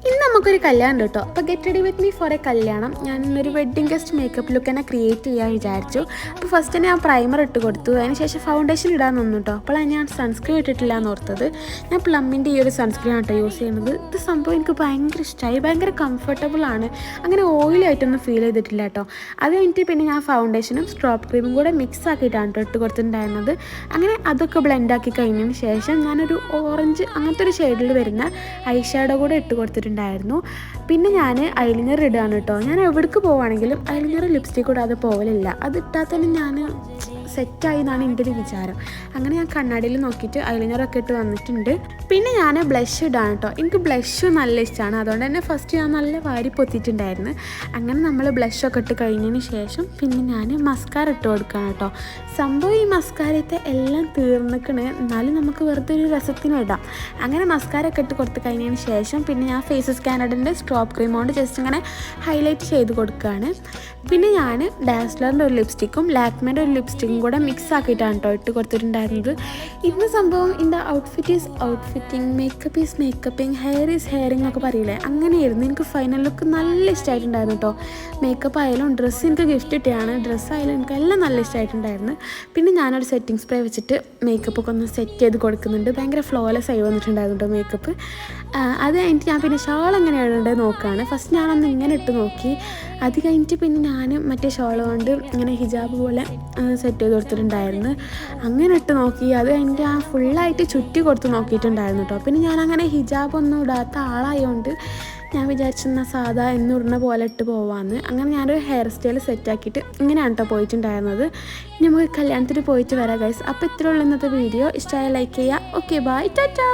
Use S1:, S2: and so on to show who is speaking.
S1: ഇന്ന് നമുക്കൊരു കല്യാണം കേട്ടോ. അപ്പോൾ get ready with me for A കല്യാണം. ഞാൻ ഇന്നൊരു വെഡ്ഡിങ് ഗസ്റ്റ് മേക്കപ്പ് ലുക്ക് തന്നെ ക്രിയേറ്റ് ചെയ്യാൻ വിചാരിച്ചു. അപ്പോൾ ഫസ്റ്റ് തന്നെ ഞാൻ പ്രൈമർ ഇട്ട് കൊടുത്തു. അതിന് ശേഷം ഫൗണ്ടേഷൻ ഇടാൻ നിന്നു കേട്ടോ. അപ്പോഴാണ് ഞാൻ സൺസ്ക്രീൻ ഇട്ടിട്ടില്ല എന്ന് ഓർത്തത്. ഞാൻ പ്ലമ്മിൻ്റെ ഈ ഒരു സൺസ്ക്രീൻ ആട്ടോ യൂസ് ചെയ്യുന്നത്. ഇത് സംഭവം എനിക്ക് ഭയങ്കര ഇഷ്ടമായി, ഭയങ്കര കംഫർട്ടബിളാണ്. അങ്ങനെ ഓയിലായിട്ടൊന്നും ഫീൽ ചെയ്തിട്ടില്ല കേട്ടോ. അത് കഴിഞ്ഞിട്ട് പിന്നെ ഞാൻ ഫൗണ്ടേഷനും സ്ട്രോപ്പ് ക്രീമും കൂടെ മിക്സ് ആക്കിയിട്ടാണ് കേട്ടോ ഇട്ട് കൊടുത്തിട്ടുണ്ടായിരുന്നത്. അങ്ങനെ അതൊക്കെ ബ്ലെൻഡാക്കി കഴിഞ്ഞതിന് ശേഷം ഞാനൊരു ഓറഞ്ച് അങ്ങനത്തെ ഒരു ഷെയ്ഡിൽ വരുന്ന ഐ ഷാഡോ കൂടെ ഇട്ട് കൊടുത്തിട്ടുണ്ടായിരുന്നു. പിന്നെ ഞാൻ ഐലൈനർ ഇടുകയാണ് കേട്ടോ. ഞാൻ എവിടേക്ക് പോവുകയാണെങ്കിലും ഐലൈനർ ലിപ്സ്റ്റിക് ഇടാതെ പോകലില്ല. അത് ഇട്ടാൽ തന്നെ ഞാൻ സെറ്റായി എന്നാണ് എൻ്റെ ഒരു വിചാരം. അങ്ങനെ ഞാൻ കണ്ണാടിയിൽ നോക്കിയിട്ട് ഐലൈനറൊക്കെ ഇട്ട് വന്നിട്ടുണ്ട്. പിന്നെ ഞാൻ ബ്ലഷ് ഇടാണ് കേട്ടോ. എനിക്ക് ബ്ലഷ് നല്ല ഇഷ്ടമാണ്. അതുകൊണ്ട് തന്നെ ഫസ്റ്റ് ഞാൻ നല്ല വാരി പൊത്തിയിട്ടുണ്ടായിരുന്നു. അങ്ങനെ നമ്മൾ ബ്ലഷൊക്കെ ഇട്ട് കഴിഞ്ഞതിന് ശേഷം പിന്നെ ഞാൻ മസ്കാര ഇട്ട് കൊടുക്കുകയാണ് കേട്ടോ. സംഭവം ഈ മസ്കാരത്തെ എല്ലാം തീർന്നിക്കണ്, എന്നാലും നമുക്ക് വെറുതെ ഒരു രസത്തിന് ഇടാം. അങ്ങനെ മസ്കാരൊക്കെ ഇട്ട് കൊടുത്ത് കഴിഞ്ഞതിന് ശേഷം പിന്നെ ഞാൻ ഫേസസ് കാനഡൻ്റെ സ്ട്രോപ്പ് ക്രീം കൊണ്ട് ജസ്റ്റ് ഇങ്ങനെ ഹൈലൈറ്റ് ചെയ്ത് കൊടുക്കുകയാണ്. പിന്നെ ഞാൻ ഡാസ്ലറിൻ്റെ ഒരു ലിപ്സ്റ്റിക്കും ലാക്മേൻ്റെ ഒരു ലിപ്സ്റ്റിക്കും കൂടെ മിക്സ് ആക്കിയിട്ടാണ് കേട്ടോ ഇട്ട് കൊടുത്തിട്ടുണ്ടായിരുന്നത്. ഇന്ന് സംഭവം എൻ്റെ outfit is outfitting, makeup is makeuping, hair is hairing എന്നൊക്കെ പറയില്ലേ, അങ്ങനെയായിരുന്നു. എനിക്ക് ഫൈനൽ ലുക്ക് നല്ല ഇഷ്ടമായിട്ടുണ്ടായിരുന്നു കേട്ടോ. മേക്കപ്പ് ആയാലും ഡ്രസ്സ് എനിക്ക് ഗിഫ്റ്റ് കിട്ടിയാണ്, ഡ്രസ്സായാലും എനിക്ക് എല്ലാം നല്ല ഇഷ്ടമായിട്ടുണ്ടായിരുന്നു. പിന്നെ ഞാനൊരു സെറ്റിംഗ് സ്പ്രേ വെച്ചിട്ട് മേക്കപ്പൊക്കെ ഒന്ന് സെറ്റ് ചെയ്ത് കൊടുക്കുന്നുണ്ട്. ഭയങ്കര ഫ്ലോലെസ് ആയി വന്നിട്ടുണ്ടായിരുന്നു കേട്ടോ മേക്കപ്പ്. അത് കഴിഞ്ഞിട്ട് ഞാൻ പിന്നെ ഷോൾ എങ്ങനെ ഇടേണ്ടത് നോക്കുകയാണ്. ഫസ്റ്റ് ഞാനൊന്ന് ഇങ്ങനെ ഇട്ട് നോക്കി. അത് കഴിഞ്ഞിട്ട് പിന്നെ ഞാൻ മറ്റേ ഷോൾ കൊണ്ട് ഇങ്ങനെ ഹിജാബ് പോലെ സെറ്റ് ചെയ്ത് കൊടുത്തിട്ടുണ്ടായിരുന്നു. അങ്ങനെ ഇട്ട് നോക്കി. അത് കഴിഞ്ഞിട്ട് ഞാൻ ഫുള്ളായിട്ട് ചുറ്റി കൊടുത്ത് നോക്കിയിട്ടുണ്ടായിരുന്നു കേട്ടോ. പിന്നെ ഞാനങ്ങനെ ഹിജാബൊന്നും ഇടാത്ത ആളായതുകൊണ്ട് ഞാൻ വിചാരിച്ചെന്നാൽ സാധാ എന്നിടുന്ന പോലെ ഇട്ട് പോവാമെന്ന്. അങ്ങനെ ഞാനൊരു ഹെയർ സ്റ്റൈൽ സെറ്റാക്കിയിട്ട് ഇങ്ങനെയാണ് കേട്ടോ പോയിട്ടുണ്ടായിരുന്നത്. ഇനി നമുക്ക് കല്യാണത്തിന് പോയിട്ട് വരാം ഗൈസ്. അപ്പോൾ ഇത്രയുള്ള ഇന്നത്തെ വീഡിയോ. ഇഷ്ടമായ ലൈക്ക് ചെയ്യുക. Okay bye, Tata.